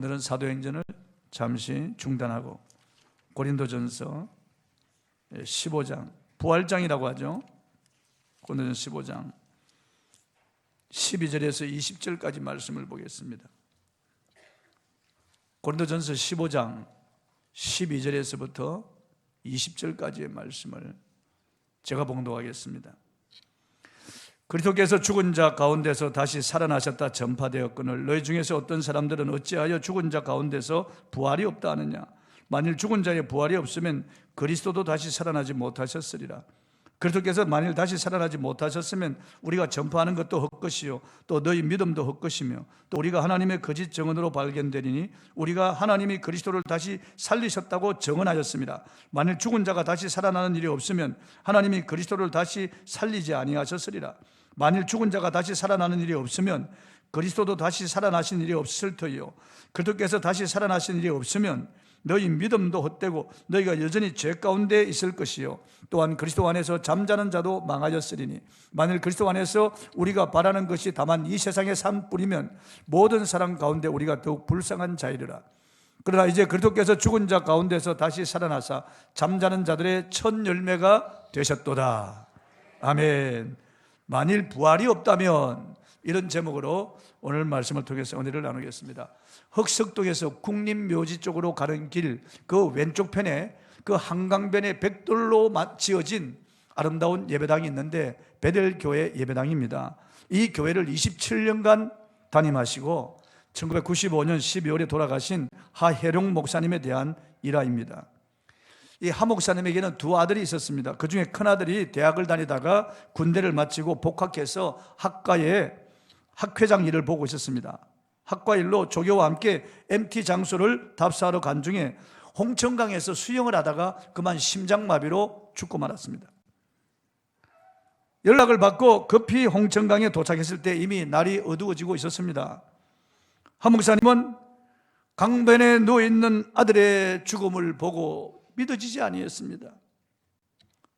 오늘은 사도행전을 잠시 중단하고 고린도전서 15장, 부활장이라고 하죠. 고린도전서 15장 12절에서 20절까지 말씀을 보겠습니다. 고린도전서 15장 12절에서부터 20절까지의 말씀을 제가 봉독하겠습니다. 그리스도께서 죽은 자 가운데서 다시 살아나셨다 전파되었거늘 너희 중에서 어떤 사람들은 어찌하여 죽은 자 가운데서 부활이 없다 하느냐. 만일 죽은 자의 부활이 없으면 그리스도도 다시 살아나지 못하셨으리라. 그리스도께서 만일 다시 살아나지 못하셨으면 우리가 전파하는 것도 헛것이요 또 너희 믿음도 헛것이며 또 우리가 하나님의 거짓 증언으로 발견되리니 우리가 하나님이 그리스도를 다시 살리셨다고 증언하였습니다. 만일 죽은 자가 다시 살아나는 일이 없으면 하나님이 그리스도를 다시 살리지 아니하셨으리라. 만일 죽은 자가 다시 살아나는 일이 없으면 그리스도도 다시 살아나신 일이 없을 터이요 그리스도께서 다시 살아나신 일이 없으면 너희 믿음도 헛되고 너희가 여전히 죄 가운데 있을 것이요 또한 그리스도 안에서 잠자는 자도 망하였으리니 만일 그리스도 안에서 우리가 바라는 것이 다만 이 세상의 삶뿐이면 모든 사람 가운데 우리가 더욱 불쌍한 자이르라. 그러나 이제 그리스도께서 죽은 자 가운데서 다시 살아나사 잠자는 자들의 첫 열매가 되셨도다. 아멘. 만일 부활이 없다면, 이런 제목으로 오늘 말씀을 통해서 은혜를 나누겠습니다. 흑석동에서 국립묘지 쪽으로 가는 길 그 왼쪽 편에 그 한강변에 벽돌로 지어진 아름다운 예배당이 있는데 베델교회 예배당입니다. 이 교회를 27년간 담임하시고 1995년 12월에 돌아가신 하혜룡 목사님에 대한 일화입니다. 이 하 목사님에게는 두 아들이 있었습니다. 그 중에 큰아들이 대학을 다니다가 군대를 마치고 복학해서 학과에 학회장 일을 보고 있었습니다. 학과 일로 조교와 함께 MT 장소를 답사하러 간 중에 홍천강에서 수영을 하다가 그만 심장마비로 죽고 말았습니다. 연락을 받고 급히 홍천강에 도착했을 때 이미 날이 어두워지고 있었습니다. 하 목사님은 강변에 누워있는 아들의 죽음을 보고 믿어지지 아니했습니다.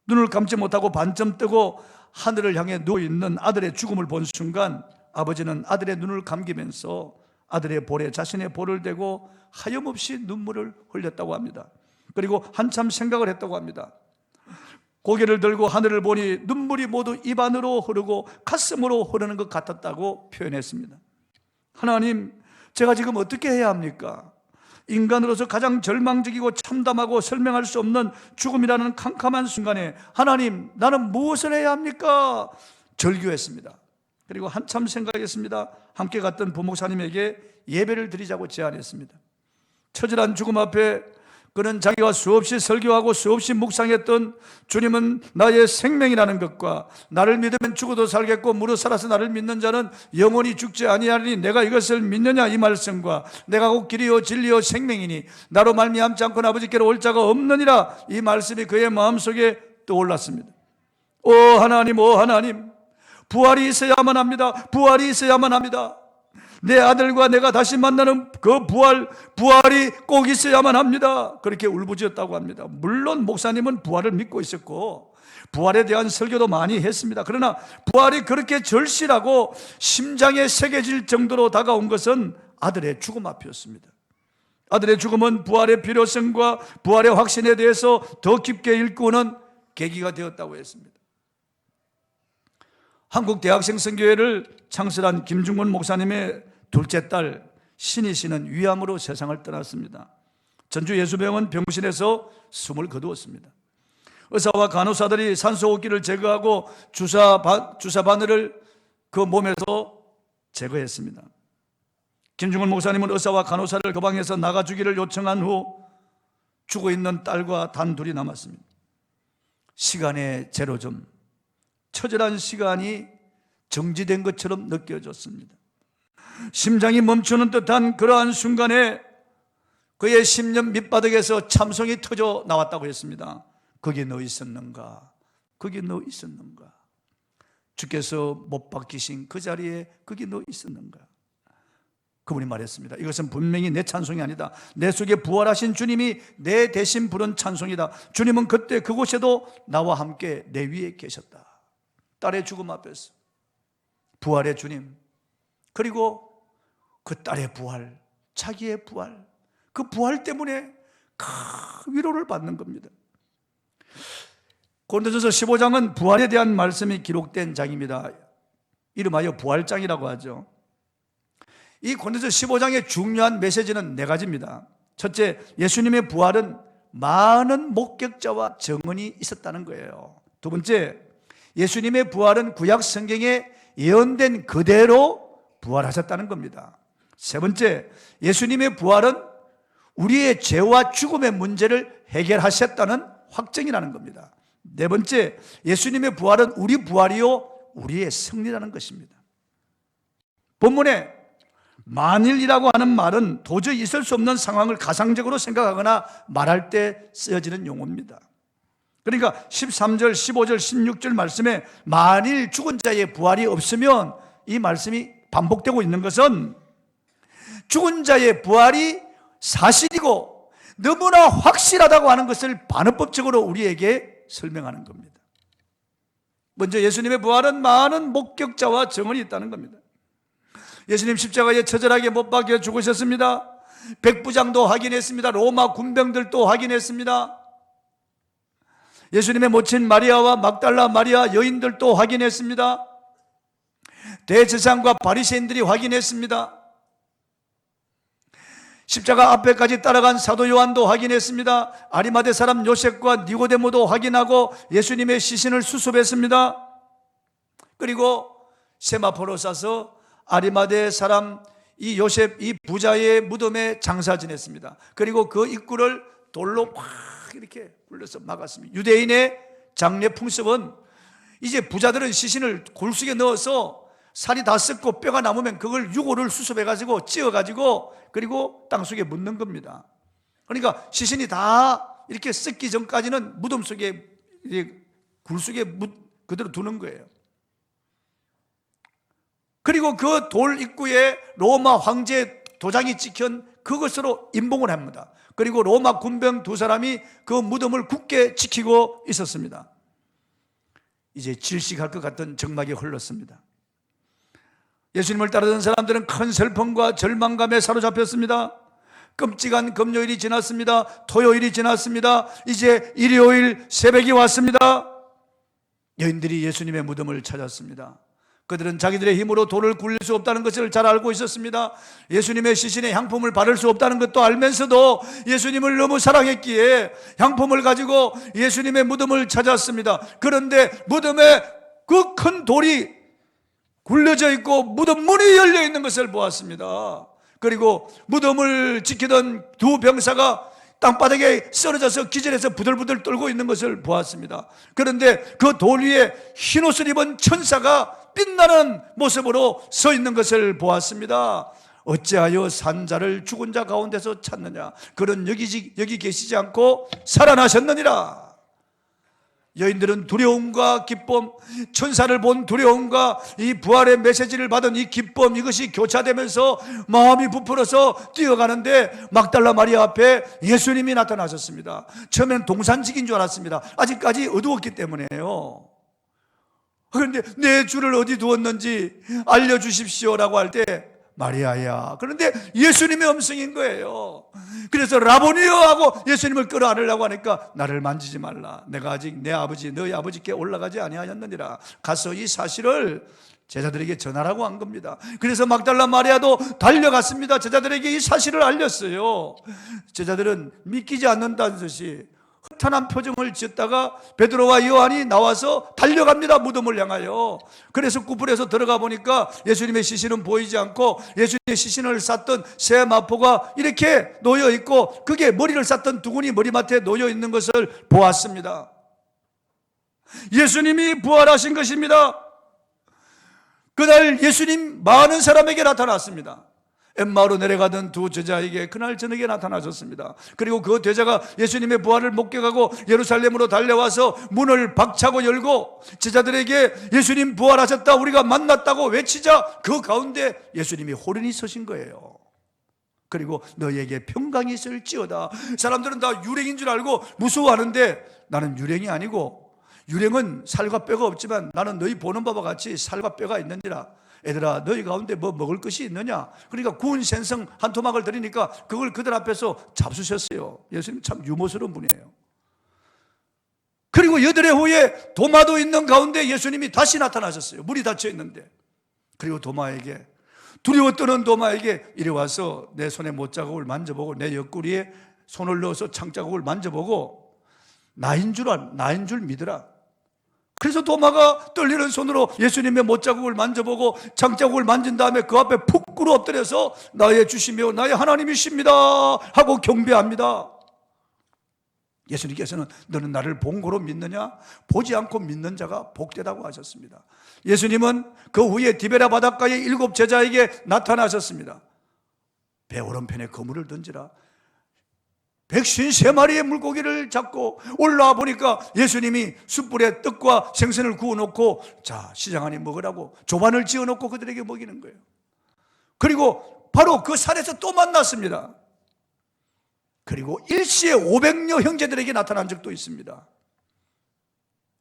눈을 감지 못하고 반쯤 뜨고 하늘을 향해 누워있는 아들의 죽음을 본 순간 아버지는 아들의 눈을 감기면서 아들의 볼에 자신의 볼을 대고 하염없이 눈물을 흘렸다고 합니다. 그리고 한참 생각을 했다고 합니다. 고개를 들고 하늘을 보니 눈물이 모두 입 안으로 흐르고 가슴으로 흐르는 것 같았다고 표현했습니다. 하나님, 제가 지금 어떻게 해야 합니까? 인간으로서 가장 절망적이고 참담하고 설명할 수 없는 죽음이라는 캄캄한 순간에 하나님, 나는 무엇을 해야 합니까? 절규했습니다. 그리고 한참 생각했습니다. 함께 갔던 부목사님에게 예배를 드리자고 제안했습니다. 처절한 죽음 앞에 그는 자기가 수없이 설교하고 수없이 묵상했던 주님은 나의 생명이라는 것과 나를 믿으면 죽어도 살겠고 무릇 살아서 나를 믿는 자는 영원히 죽지 아니하리니 내가 이것을 믿느냐, 이 말씀과 내가 곧 길이요 진리요 생명이니 나로 말미암지 않고는 아버지께로 올 자가 없느니라, 이 말씀이 그의 마음속에 떠올랐습니다. 오 하나님, 부활이 있어야만 합니다. 부활이 있어야만 합니다. 내 아들과 내가 다시 만나는 그 부활이 꼭 있어야만 합니다. 그렇게 울부짖었다고 합니다. 물론 목사님은 부활을 믿고 있었고 부활에 대한 설교도 많이 했습니다. 그러나 부활이 그렇게 절실하고 심장에 새겨질 정도로 다가온 것은 아들의 죽음 앞이었습니다. 아들의 죽음은 부활의 필요성과 부활의 확신에 대해서 더 깊게 일구는 계기가 되었다고 했습니다. 한국대학생선교회를 창설한 김중곤 목사님의 둘째 딸 신희 씨는 위암으로 세상을 떠났습니다. 전주 예수병원 병실에서 숨을 거두었습니다. 의사와 간호사들이 산소호흡기를 제거하고 주사 바늘을 그 몸에서 제거했습니다. 김중곤 목사님은 의사와 간호사를 그 방에서 나가주기를 요청한 후 죽어있는 딸과 단둘이 남았습니다. 시간의 제로점, 처절한 시간이 정지된 것처럼 느껴졌습니다. 심장이 멈추는 듯한 그러한 순간에 그의 심년 밑바닥에서 참송이 터져 나왔다고 했습니다. 거기 너 있었는가? 거기 너 있었는가? 주께서 못 박히신 그 자리에 거기 너 있었는가? 그분이 말했습니다. 이것은 분명히 내 찬송이 아니다. 내 속에 부활하신 주님이 내 대신 부른 찬송이다. 주님은 그때 그곳에도 나와 함께 내 위에 계셨다. 딸의 죽음 앞에서 부활의 주님, 그리고 그 딸의 부활, 자기의 부활, 그 부활 때문에 큰 위로를 받는 겁니다. 고린도전서 15장은 부활에 대한 말씀이 기록된 장입니다. 이름하여 부활장이라고 하죠. 이 고린도전서 15장의 중요한 메시지는 네 가지입니다. 첫째, 예수님의 부활은 많은 목격자와 증언이 있었다는 거예요. 두 번째, 예수님의 부활은 구약 성경에 예언된 그대로 부활하셨다는 겁니다. 세 번째, 예수님의 부활은 우리의 죄와 죽음의 문제를 해결하셨다는 확증이라는 겁니다. 네 번째, 예수님의 부활은 우리 부활이요 우리의 승리라는 것입니다. 본문에 만일이라고 하는 말은 도저히 있을 수 없는 상황을 가상적으로 생각하거나 말할 때 쓰여지는 용어입니다. 그러니까 13절, 15절, 16절 말씀에 만일 죽은 자의 부활이 없으면, 이 말씀이 반복되고 있는 것은 죽은 자의 부활이 사실이고 너무나 확실하다고 하는 것을 반어법적으로 우리에게 설명하는 겁니다. 먼저 예수님의 부활은 많은 목격자와 증언이 있다는 겁니다. 예수님 십자가에 처절하게 못 박혀 죽으셨습니다. 백부장도 확인했습니다. 로마 군병들도 확인했습니다. 예수님의 모친 마리아와 막달라 마리아 여인들도 확인했습니다. 대제사장과 바리새인들이 확인했습니다. 십자가 앞에까지 따라간 사도 요한도 확인했습니다. 아리마대 사람 요셉과 니고데모도 확인하고 예수님의 시신을 수습했습니다. 그리고 세마포로 싸서 아리마대 사람 이 요셉, 이 부자의 무덤에 장사 지냈습니다. 그리고 그 입구를 돌로 팍 이렇게 굴려서 막았습니다. 유대인의 장례 풍습은 이제 부자들은 시신을 골수에 넣어서 살이 다 썩고 뼈가 남으면 그걸 유골을 수습해가지고 찧어가지고 그리고 땅속에 묻는 겁니다. 그러니까 시신이 다 이렇게 썩기 전까지는 무덤 속에, 굴속에 그대로 두는 거예요. 그리고 그 돌 입구에 로마 황제 도장이 찍힌 그것으로 임봉을 합니다. 그리고 로마 군병 두 사람이 그 무덤을 굳게 지키고 있었습니다. 이제 질식할 것 같던 정막이 흘렀습니다. 예수님을 따르던 사람들은 큰 슬픔과 절망감에 사로잡혔습니다. 끔찍한 금요일이 지났습니다. 토요일이 지났습니다. 이제 일요일 새벽이 왔습니다. 여인들이 예수님의 무덤을 찾았습니다. 그들은 자기들의 힘으로 돌을 굴릴 수 없다는 것을 잘 알고 있었습니다. 예수님의 시신에 향품을 바를 수 없다는 것도 알면서도 예수님을 너무 사랑했기에 향품을 가지고 예수님의 무덤을 찾았습니다. 그런데 무덤에 그 큰 돌이 굴려져 있고 무덤 문이 열려 있는 것을 보았습니다. 그리고 무덤을 지키던 두 병사가 땅바닥에 쓰러져서 기절해서 부들부들 떨고 있는 것을 보았습니다. 그런데 그 돌 위에 흰옷을 입은 천사가 빛나는 모습으로 서 있는 것을 보았습니다. 어찌하여 산 자를 죽은 자 가운데서 찾느냐? 그는 여기 계시지 않고 살아나셨느니라. 여인들은 두려움과 기쁨, 천사를 본 두려움과 이 부활의 메시지를 받은 이 기쁨, 이것이 교차되면서 마음이 부풀어서 뛰어가는데 막달라 마리아 앞에 예수님이 나타나셨습니다. 처음에는 동산직인 줄 알았습니다. 아직까지 어두웠기 때문에요. 그런데 내 주를 어디 두었는지 알려주십시오라고 할 때 마리아야. 그런데 예수님의 음성인 거예요. 그래서 라보니여 하고 예수님을 끌어안으려고 하니까 나를 만지지 말라. 내가 아직 내 아버지 너희 아버지께 올라가지 아니하였느니라. 가서 이 사실을 제자들에게 전하라고 한 겁니다. 그래서 막달라 마리아도 달려갔습니다. 제자들에게 이 사실을 알렸어요. 제자들은 믿기지 않는다는 듯이 허탄한 표정을 지었다가 베드로와 요한이 나와서 달려갑니다. 무덤을 향하여. 그래서 구불에서 들어가 보니까 예수님의 시신은 보이지 않고 예수님의 시신을 쌌던 새 마포가 이렇게 놓여 있고 그게 머리를 쌌던 두근이 머리맡에 놓여 있는 것을 보았습니다. 예수님이 부활하신 것입니다. 그날 예수님 많은 사람에게 나타났습니다. 엠마오로 내려가던 두 제자에게 그날 저녁에 나타나셨습니다. 그리고 그 제자가 예수님의 부활을 목격하고 예루살렘으로 달려와서 문을 박차고 열고 제자들에게 예수님 부활하셨다, 우리가 만났다고 외치자 그 가운데 예수님이 호련히 서신 거예요. 그리고 너희에게 평강이 있을지어다. 사람들은 다 유령인 줄 알고 무서워하는데 나는 유령이 아니고, 유령은 살과 뼈가 없지만 나는 너희 보는 바와 같이 살과 뼈가 있느니라. 애들아 너희 가운데 뭐 먹을 것이 있느냐? 그러니까 구운 생선 한 토막을 드리니까 그걸 그들 앞에서 잡수셨어요. 예수님 참 유머스러운 분이에요. 그리고 여드레 후에 도마도 있는 가운데 예수님이 다시 나타나셨어요. 문이 닫혀 있는데. 그리고 도마에게, 두려워 떠는 도마에게 이리 와서 내 손에 못자국을 만져보고 내 옆구리에 손을 넣어서 창자국을 만져보고 나인 줄 믿으라. 그래서 도마가 떨리는 손으로 예수님의 못자국을 만져보고 창자국을 만진 다음에 그 앞에 푹 꿇어 엎드려서 나의 주시며 나의 하나님이십니다 하고 경배합니다. 예수님께서는 너는 나를 본고로 믿느냐? 보지 않고 믿는 자가 복되다고 하셨습니다. 예수님은 그 후에 디베라 바닷가의 7 제자에게 나타나셨습니다. 배 오른편에 그물을 던지라. 153마리의 물고기를 잡고 올라와 보니까 예수님이 숯불에 떡과 생선을 구워놓고 자 시장 안에 먹으라고 조반을 지어놓고 그들에게 먹이는 거예요. 그리고 바로 그 산에서 또 만났습니다. 그리고 일시에 500여 형제들에게 나타난 적도 있습니다.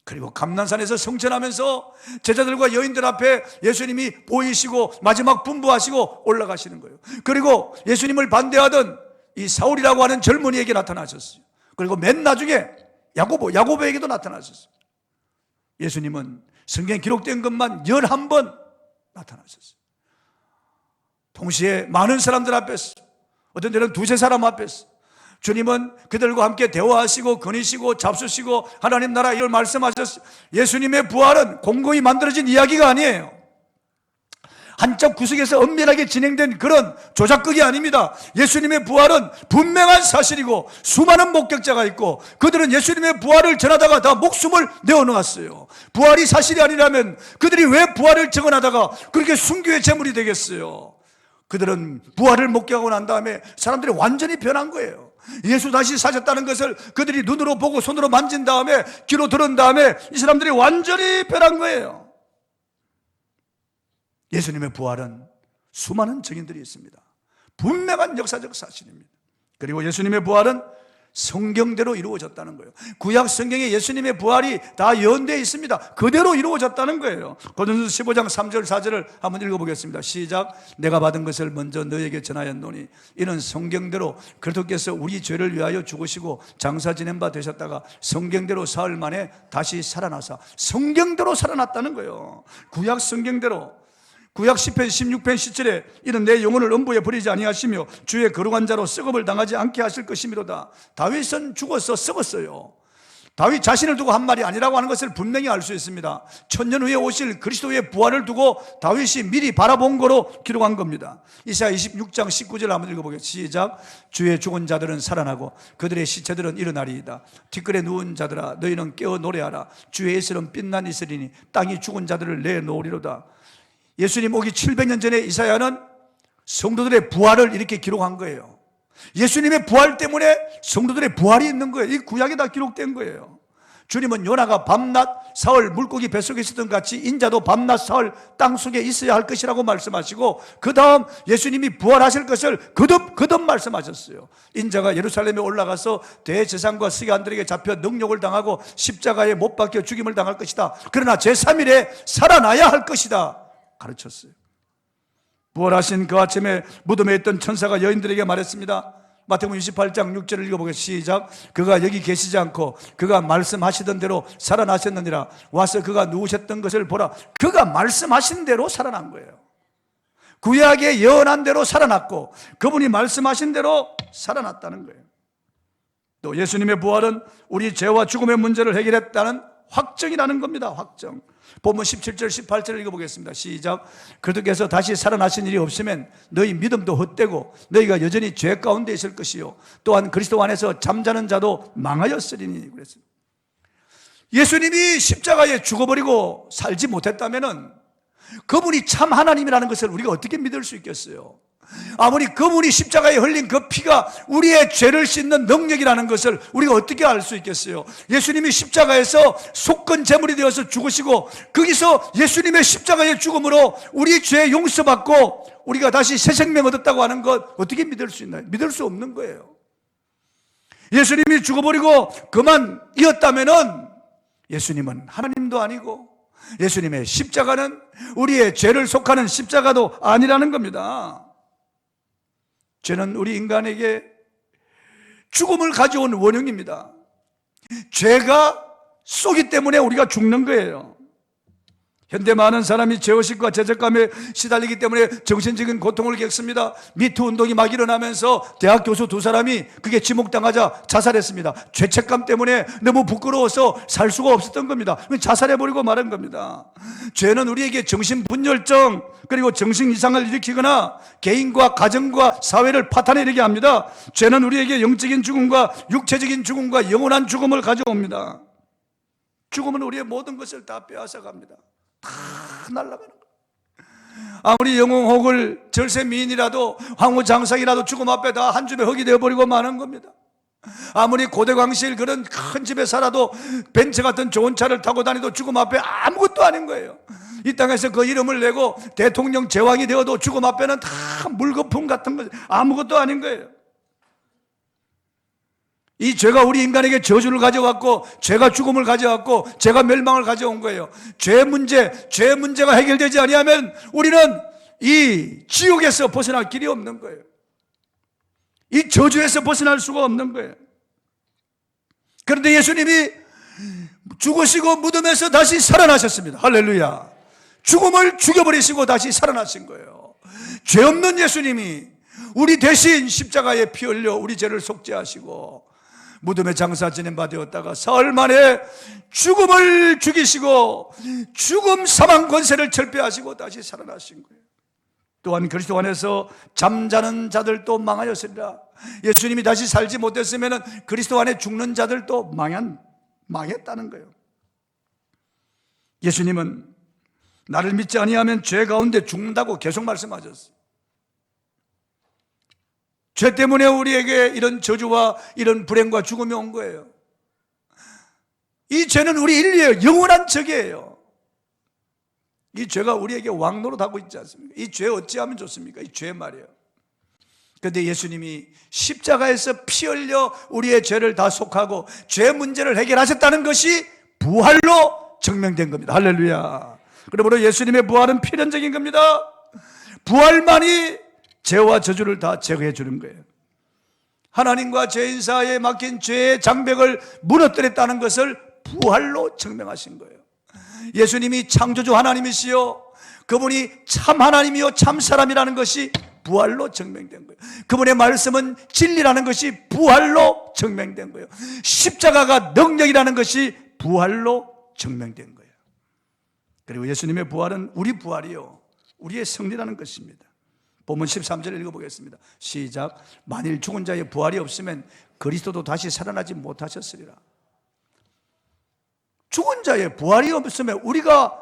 그리고 감난산에서 성천하면서 제자들과 여인들 앞에 예수님이 보이시고 마지막 분부하시고 올라가시는 거예요. 그리고 예수님을 반대하던 이 사울이라고 하는 젊은이에게 나타나셨어요. 그리고 맨 나중에 야고보에게도 나타나셨어요. 예수님은 성경에 기록된 것만 11번 나타나셨어요. 동시에 많은 사람들 앞에서, 어떤 때는 2-3사람 앞에서 주님은 그들과 함께 대화하시고 거니시고 잡수시고 하나님 나라 이걸 말씀하셨어요. 예수님의 부활은 공공이 만들어진 이야기가 아니에요. 한쪽 구석에서 엄밀하게 진행된 그런 조작극이 아닙니다. 예수님의 부활은 분명한 사실이고 수많은 목격자가 있고 그들은 예수님의 부활을 전하다가 다 목숨을 내어놓았어요. 부활이 사실이 아니라면 그들이 왜 부활을 증언하다가 그렇게 순교의 제물이 되겠어요? 그들은 부활을 목격하고 난 다음에 사람들이 완전히 변한 거예요. 예수 다시 사셨다는 것을 그들이 눈으로 보고 손으로 만진 다음에 귀로 들은 다음에 이 사람들이 완전히 변한 거예요. 예수님의 부활은 수많은 증인들이 있습니다. 분명한 역사적 사실입니다. 그리고 예수님의 부활은 성경대로 이루어졌다는 거예요. 구약 성경에 예수님의 부활이 다 예언되어 있습니다. 그대로 이루어졌다는 거예요. 고린도서 15장 3절 4절을 한번 읽어보겠습니다. 시작. 내가 받은 것을 먼저 너에게 전하였노니 이는 성경대로 그리스도께서 우리 죄를 위하여 죽으시고 장사 지낸 바 되셨다가 성경대로 사흘 만에 다시 살아나사. 성경대로 살아났다는 거예요. 구약 성경대로. 구약 10편 16편 17에 이는 내 영혼을 음부에 버리지 아니하시며 주의 거룩한 자로 썩음을 당하지 않게 하실 것이미로다. 다윗은 죽어서 썩었어요. 다윗 자신을 두고 한 말이 아니라고 하는 것을 분명히 알 수 있습니다. 1000년 후에 오실 그리스도의 부활을 두고 다윗이 미리 바라본 거로 기록한 겁니다. 이사야 26장 19절 한번 읽어보겠습니다. 시작. 주의 죽은 자들은 살아나고 그들의 시체들은 일어나리이다. 뒷뜰에 누운 자들아 너희는 깨어 노래하라. 주의 예수는 빛난 이슬이니 땅이 죽은 자들을 내놓으리로다. 예수님 오기 700년 전에 이사야는 성도들의 부활을 이렇게 기록한 거예요. 예수님의 부활 때문에 성도들의 부활이 있는 거예요. 이 구약에 다 기록된 거예요. 주님은 요나가 밤낮 사흘 물고기 뱃속에 있었던 같이 인자도 밤낮 사흘 땅속에 있어야 할 것이라고 말씀하시고 그 다음 예수님이 부활하실 것을 거듭 말씀하셨어요. 인자가 예루살렘에 올라가서 대제사장과 서기관들에게 잡혀 능욕을 당하고 십자가에 못 박혀 죽임을 당할 것이다. 그러나 제3일에 살아나야 할 것이다 가르쳤어요. 부활하신 그 아침에 무덤에 있던 천사가 여인들에게 말했습니다. 마태복음 28장 6절을 읽어보겠습니다. 시작. 그가 여기 계시지 않고 그가 말씀하시던 대로 살아나셨느니라. 와서 그가 누우셨던 것을 보라. 그가 말씀하신 대로 살아난 거예요. 구약에 예언한 대로 살아났고 그분이 말씀하신 대로 살아났다는 거예요. 또 예수님의 부활은 우리 죄와 죽음의 문제를 해결했다는 확정이라는 겁니다. 확정. 본문 17절 18절을 읽어보겠습니다. 시작. 그리스도께서 다시 살아나신 일이 없으면 너희 믿음도 헛되고 너희가 여전히 죄 가운데 있을 것이요 또한 그리스도 안에서 잠자는 자도 망하였으리니 그랬습니다. 예수님이 십자가에 죽어버리고 살지 못했다면 그분이 참 하나님이라는 것을 우리가 어떻게 믿을 수 있겠어요? 아무리 그분이 십자가에 흘린 그 피가 우리의 죄를 씻는 능력이라는 것을 우리가 어떻게 알 수 있겠어요? 예수님이 십자가에서 속건 제물이 되어서 죽으시고 거기서 예수님의 십자가의 죽음으로 우리 죄 용서받고 우리가 다시 새 생명 얻었다고 하는 것 어떻게 믿을 수 있나요? 믿을 수 없는 거예요. 예수님이 죽어버리고 그만 이었다면은 예수님은 하나님도 아니고 예수님의 십자가는 우리의 죄를 속하는 십자가도 아니라는 겁니다. 죄는 우리 인간에게 죽음을 가져온 원흉입니다. 죄가 쏘기 때문에 우리가 죽는 거예요. 현대 많은 사람이 죄의식과 죄책감에 시달리기 때문에 정신적인 고통을 겪습니다. 미투 운동이 막 일어나면서 대학 교수 2사람이 그게 지목당하자 자살했습니다. 죄책감 때문에 너무 부끄러워서 살 수가 없었던 겁니다. 자살해버리고 말한 겁니다. 죄는 우리에게 정신분열증 그리고 정신 이상을 일으키거나 개인과 가정과 사회를 파탄내게 합니다. 죄는 우리에게 영적인 죽음과 육체적인 죽음과 영원한 죽음을 가져옵니다. 죽음은 우리의 모든 것을 다 빼앗아갑니다. 다 날아가는 거예요. 아무리 영웅혹을 절세 미인이라도 황후 장상이라도 죽음 앞에 다 한 줌의 흙이 되어버리고 마는 겁니다. 아무리 고대광실 그런 큰 집에 살아도 벤츠 같은 좋은 차를 타고 다니도 죽음 앞에 아무것도 아닌 거예요. 이 땅에서 그 이름을 내고 대통령 제왕이 되어도 죽음 앞에는 다 물거품 같은 거 아무것도 아닌 거예요. 이 죄가 우리 인간에게 저주를 가져왔고 죄가 죽음을 가져왔고 죄가 멸망을 가져온 거예요. 죄 문제가 해결되지 아니하면 우리는 이 지옥에서 벗어날 길이 없는 거예요. 이 저주에서 벗어날 수가 없는 거예요. 그런데 예수님이 죽으시고 무덤에서 다시 살아나셨습니다. 할렐루야. 죽음을 죽여버리시고 다시 살아나신 거예요. 죄 없는 예수님이 우리 대신 십자가에 피 흘려 우리 죄를 속죄하시고 무덤에 장사 지낸 바 되었다가 사흘 만에 죽음을 죽이시고 죽음 사망 권세를 철폐하시고 다시 살아나신 거예요. 또한 그리스도 안에서 잠자는 자들도 망하였으리라. 예수님이 다시 살지 못했으면 그리스도 안에 죽는 자들도 망했다는 거예요. 예수님은 나를 믿지 아니하면 죄 가운데 죽는다고 계속 말씀하셨어요. 죄 때문에 우리에게 이런 저주와 이런 불행과 죽음이 온 거예요. 이 죄는 우리 인류의 영원한 적이에요. 이 죄가 우리에게 왕노릇하고 있지 않습니까? 이 죄 어찌하면 좋습니까? 이 죄 말이에요. 그런데 예수님이 십자가에서 피 흘려 우리의 죄를 다 속하고 죄 문제를 해결하셨다는 것이 부활로 증명된 겁니다. 할렐루야. 그러므로 예수님의 부활은 필연적인 겁니다. 부활만이 죄와 저주를 다 제거해 주는 거예요. 하나님과 죄인 사이에 막힌 죄의 장벽을 무너뜨렸다는 것을 부활로 증명하신 거예요. 예수님이 창조주 하나님이시요 그분이 참 하나님이요 참 사람이라는 것이 부활로 증명된 거예요. 그분의 말씀은 진리라는 것이 부활로 증명된 거예요. 십자가가 능력이라는 것이 부활로 증명된 거예요. 그리고 예수님의 부활은 우리 부활이요 우리의 승리라는 것입니다. 본문 13절 읽어보겠습니다. 시작. 만일 죽은 자의 부활이 없으면 그리스도도 다시 살아나지 못하셨으리라. 죽은 자의 부활이 없으면 우리가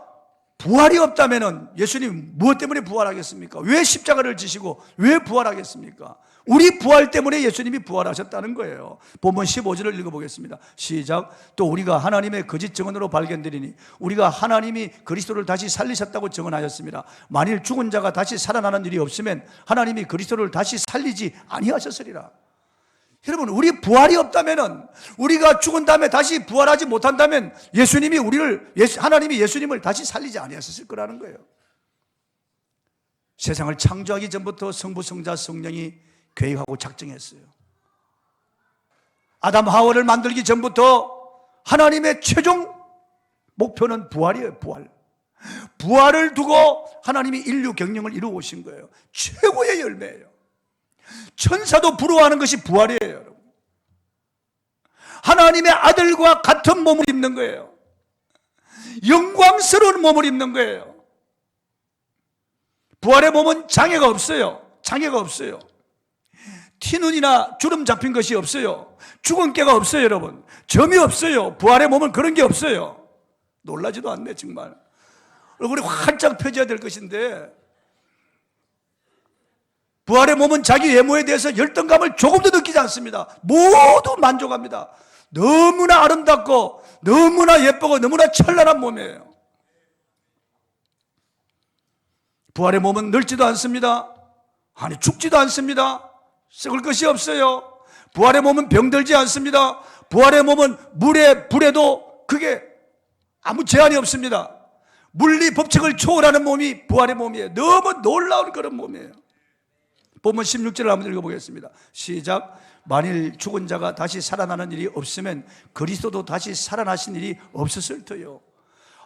부활이 없다면 예수님 무엇 때문에 부활하겠습니까? 왜 십자가를 지시고 왜 부활하겠습니까? 우리 부활 때문에 예수님이 부활하셨다는 거예요. 본문 15절을 읽어보겠습니다. 시작. 또 우리가 하나님의 거짓 증언으로 발견되리니 우리가 하나님이 그리스도를 다시 살리셨다고 증언하였습니다. 만일 죽은 자가 다시 살아나는 일이 없으면 하나님이 그리스도를 다시 살리지 아니하셨으리라. 여러분, 우리 부활이 없다면, 우리가 죽은 다음에 다시 부활하지 못한다면 하나님이 예수님을 다시 살리지 아니하셨을 거라는 거예요. 세상을 창조하기 전부터 성부, 성자, 성령이 계획하고 작정했어요. 아담 하와를 만들기 전부터 하나님의 최종 목표는 부활이에요. 부활을 두고 하나님이 인류 경영을 이루어 오신 거예요. 최고의 열매예요. 천사도 부러워하는 것이 부활이에요, 여러분. 하나님의 아들과 같은 몸을 입는 거예요. 영광스러운 몸을 입는 거예요. 부활의 몸은 장애가 없어요. 티눈이나 주름 잡힌 것이 없어요. 주근깨가 없어요, 여러분. 점이 없어요. 부활의 몸은 그런 게 없어요. 놀라지도 않네, 정말. 얼굴이 활짝 펴져야 될 것인데, 부활의 몸은 자기 외모에 대해서 열등감을 조금도 느끼지 않습니다. 모두 만족합니다. 너무나 아름답고 너무나 예쁘고 너무나 찬란한 몸이에요. 부활의 몸은 늙지도 않습니다. 죽지도 않습니다. 썩을 것이 없어요. 부활의 몸은 병들지 않습니다. 부활의 몸은 물에 불에도 그게 아무 제한이 없습니다. 물리 법칙을 초월하는 몸이 부활의 몸이에요. 너무 놀라운 그런 몸이에요. 본문 16절을 한번 읽어보겠습니다. 시작. 만일 죽은 자가 다시 살아나는 일이 없으면 그리스도도 다시 살아나신 일이 없었을 터요.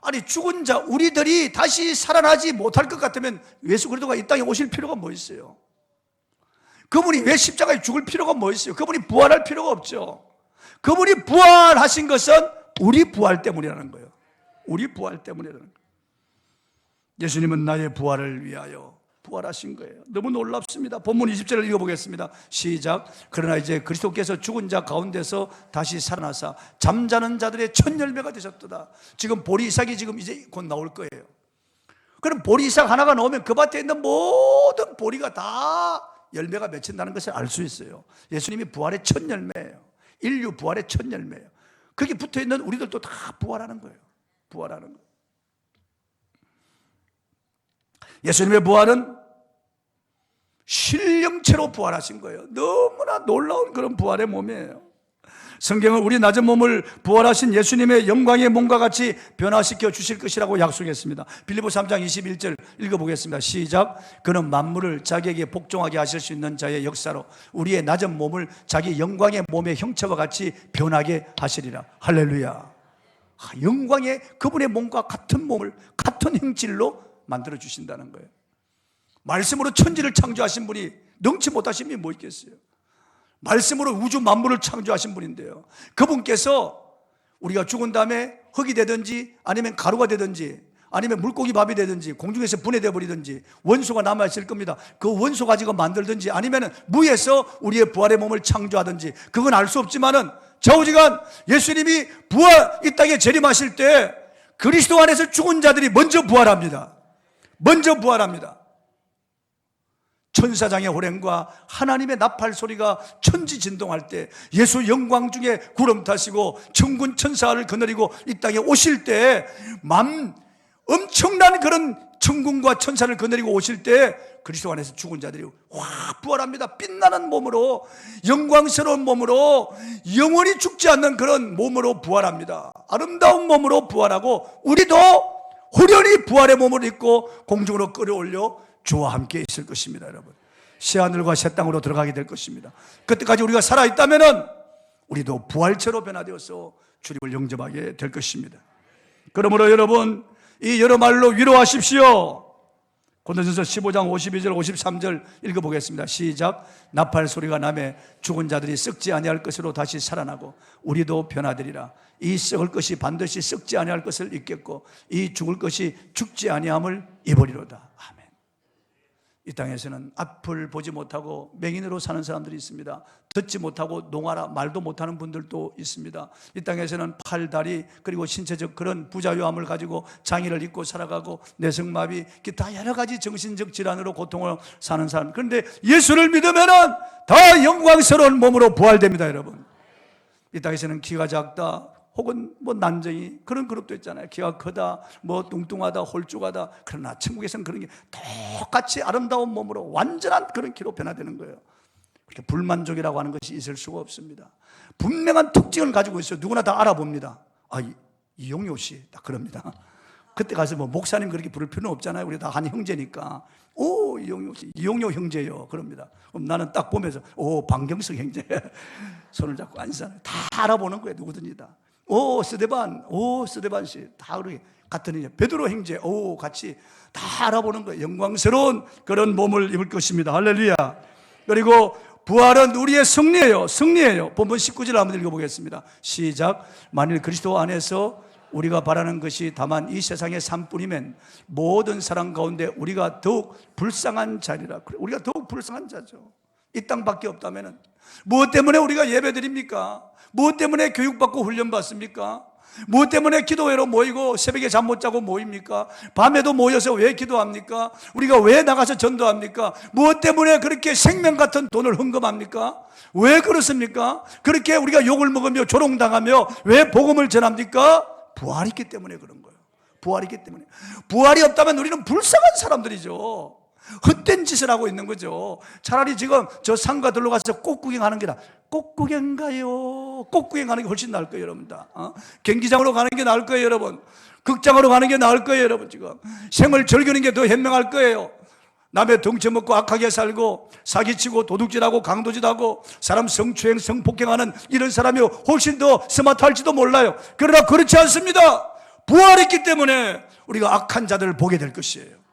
아니, 죽은 자 우리들이 다시 살아나지 못할 것 같으면 예수 그리스도가 이 땅에 오실 필요가 뭐 있어요? 그분이 왜 십자가에 죽을 필요가 뭐 있어요? 그분이 부활할 필요가 없죠. 그분이 부활하신 것은 우리 부활 때문이라는 거예요. 우리 부활 때문이라는 거예요. 예수님은 나의 부활을 위하여 부활하신 거예요. 너무 놀랍습니다. 본문 20절을 읽어보겠습니다. 시작. 그러나 이제 그리스도께서 죽은 자 가운데서 다시 살아나사 잠자는 자들의 첫 열매가 되셨도다. 지금 보리 이삭이 지금 이제 곧 나올 거예요. 그럼 보리 이삭 하나가 나오면 그 밭에 있는 모든 보리가 다 열매가 맺힌다는 것을 알 수 있어요. 예수님이 부활의 첫 열매예요. 인류 부활의 첫 열매예요. 거기 붙어있는 우리들도 다 부활하는 거예요. 부활하는 거예요. 예수님의 부활은 신령체로 부활하신 거예요. 너무나 놀라운 그런 부활의 몸이에요. 성경은 우리 낮은 몸을 부활하신 예수님의 영광의 몸과 같이 변화시켜 주실 것이라고 약속했습니다. 빌립보서 3장 21절 읽어보겠습니다. 시작. 그는 만물을 자기에게 복종하게 하실 수 있는 자의 역사로 우리의 낮은 몸을 자기 영광의 몸의 형체와 같이 변하게 하시리라. 할렐루야. 영광의 그분의 몸과 같은 몸을 같은 형질로 만들어 주신다는 거예요. 말씀으로 천지를 창조하신 분이 능치 못하신 분이 뭐 있겠어요? 말씀으로 우주 만물을 창조하신 분인데요, 그분께서 우리가 죽은 다음에 흙이 되든지 아니면 가루가 되든지 아니면 물고기 밥이 되든지 공중에서 분해되어 버리든지 원소가 남아있을 겁니다. 그 원소 가지고 만들든지 아니면 무에서 우리의 부활의 몸을 창조하든지 그건 알 수 없지만은 좌우지간 예수님이 부활 이 땅에 재림하실 때 그리스도 안에서 죽은 자들이 먼저 부활합니다. 먼저 부활합니다. 천사장의 호랭과 하나님의 나팔 소리가 천지 진동할 때 예수 영광 중에 구름 타시고 천군 천사를 거느리고 이 땅에 오실 때 엄청난 그런 천군과 천사를 거느리고 오실 때 그리스도 안에서 죽은 자들이 확 부활합니다. 빛나는 몸으로, 영광스러운 몸으로, 영원히 죽지 않는 그런 몸으로 부활합니다. 아름다운 몸으로 부활하고 우리도 호련히 부활의 몸을 입고 공중으로 끌어올려 주와 함께 있을 것입니다. 여러분, 새하늘과 새 땅으로 들어가게 될 것입니다. 그때까지 우리가 살아있다면 우리도 부활체로 변화되어서 주님을 영접하게 될 것입니다. 그러므로 여러분, 이 여러 말로 위로하십시오. 고린도전서 15장 52절 53절 읽어보겠습니다. 시작. 나팔 소리가 나매 죽은 자들이 썩지 아니할 것으로 다시 살아나고 우리도 변화되리라. 이 썩을 것이 반드시 썩지 아니할 것을 입겠고 이 죽을 것이 죽지 아니함을 입으리로다. 아멘. 이 땅에서는 앞을 보지 못하고 맹인으로 사는 사람들이 있습니다. 듣지 못하고 농아라 말도 못하는 분들도 있습니다. 이 땅에서는 팔, 다리 그리고 신체적 그런 부자요함을 가지고 장애를 입고 살아가고 내성마비 다 여러 가지 정신적 질환으로 고통을 사는 사람. 그런데 예수를 믿으면은 다 영광스러운 몸으로 부활됩니다. 여러분, 이 땅에서는 키가 작다 혹은 뭐 난쟁이 그런 그룹도 있잖아요. 키가 크다, 뭐 뚱뚱하다, 홀쭉하다. 그러나 천국에서는 그런 게 똑같이 아름다운 몸으로 완전한 그런 키로 변화되는 거예요. 그렇게 불만족이라고 하는 것이 있을 수가 없습니다. 분명한 특징을 가지고 있어요. 누구나 다 알아봅니다. 아, 이용료 씨 딱 그럽니다. 그때 가서 뭐 목사님 그렇게 부를 필요는 없잖아요. 우리 다 한 형제니까. 오, 이용료 씨, 이용료 형제요 그럽니다. 그럼 나는 딱 보면서 오, 방경석 형제 손을 잡고 앉잖아요. 다 알아보는 거예요. 누구든지 다. 오, 스데반 씨 다 그렇게 같은 이제 베드로 형제 오, 같이 다 알아보는 거예요. 영광스러운 그런 몸을 입을 것입니다. 할렐루야. 그리고 부활은 우리의 승리예요. 본문 19절 한번 읽어보겠습니다. 시작. 만일 그리스도 안에서 우리가 바라는 것이 다만 이 세상의 삶뿐이면 모든 사람 가운데 우리가 더욱 불쌍한 자리라. 우리가 더욱 불쌍한 자죠. 이 땅밖에 없다면 무엇 때문에 우리가 예배드립니까? 무엇 때문에 교육받고 훈련받습니까? 무엇 때문에 기도회로 모이고 새벽에 잠 못 자고 모입니까? 밤에도 모여서 왜 기도합니까? 우리가 왜 나가서 전도합니까? 무엇 때문에 그렇게 생명 같은 돈을 헌금합니까? 왜 그렇습니까? 그렇게 우리가 욕을 먹으며 조롱당하며 왜 복음을 전합니까? 부활이 있기 때문에 그런 거예요. 부활이 있기 때문에. 부활이 없다면 우리는 불쌍한 사람들이죠. 헛된 짓을 하고 있는 거죠. 차라리 지금 저 상가들로 가서 꽃 구경하는 게 꽃 구경 가요 꽃구경 가는 게 훨씬 나을 거예요, 여러분. 다 경기장으로 가는 게 나을 거예요, 여러분. 극장으로 가는 게 나을 거예요, 여러분. 지금 생을 즐기는 게 더 현명할 거예요. 남의 덩쳐먹고 악하게 살고 사기치고 도둑질하고 강도질하고 사람 성추행 성폭행하는 이런 사람이 훨씬 더 스마트할지도 몰라요. 그러나 그렇지 않습니다. 부활했기 때문에 우리가 악한 자들을 보게 될 것이에요.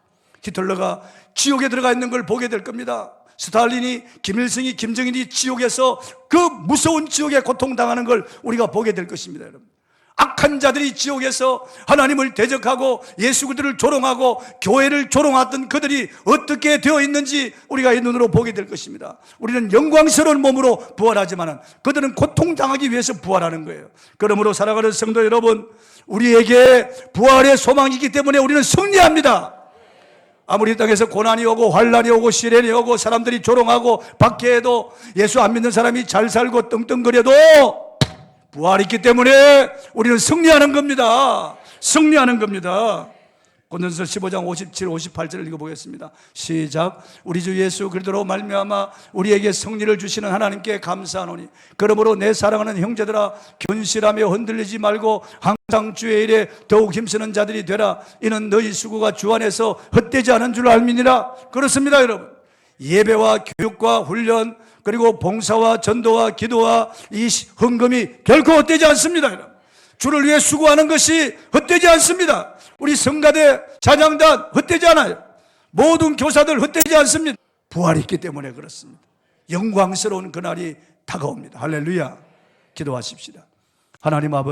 히틀러가 지옥에 들어가 있는 걸 보게 될 겁니다. 스탈린이, 김일성이, 김정일이 지옥에서 그 무서운 지옥에 고통당하는 걸 우리가 보게 될 것입니다, 여러분. 악한 자들이 지옥에서 하나님을 대적하고 예수 그리스도를 조롱하고 교회를 조롱하던 그들이 어떻게 되어 있는지 우리가 이 눈으로 보게 될 것입니다. 우리는 영광스러운 몸으로 부활하지만 그들은 고통당하기 위해서 부활하는 거예요. 그러므로 사랑하는 성도 여러분, 우리에게 부활의 소망이 있기 때문에 우리는 승리합니다. 아무리 땅에서 고난이 오고 환난이 오고 시련이 오고 사람들이 조롱하고 박해해도 예수 안 믿는 사람이 잘 살고 떵떵거려도 부활이 있기 때문에 우리는 승리하는 겁니다. 승리하는 겁니다. 고린도서 15장 57, 58절을 읽어보겠습니다. 시작. 우리 주 예수 그리스도로 말미암아 우리에게 승리를 주시는 하나님께 감사하노니 그러므로 내 사랑하는 형제들아 견실하며 흔들리지 말고 항상 주의 일에 더욱 힘쓰는 자들이 되라. 이는 너희 수고가 주 안에서 헛되지 않은 줄 알미니라. 그렇습니다, 여러분. 예배와 교육과 훈련 그리고 봉사와 전도와 기도와 이 헌금이 결코 헛되지 않습니다, 여러분. 주를 위해 수고하는 것이 헛되지 않습니다. 우리 성가대, 찬양단 헛되지 않아요. 모든 교사들 헛되지 않습니다. 부활이 있기 때문에 그렇습니다. 영광스러운 그날이 다가옵니다. 할렐루야. 기도하십시다. 하나님 아버지,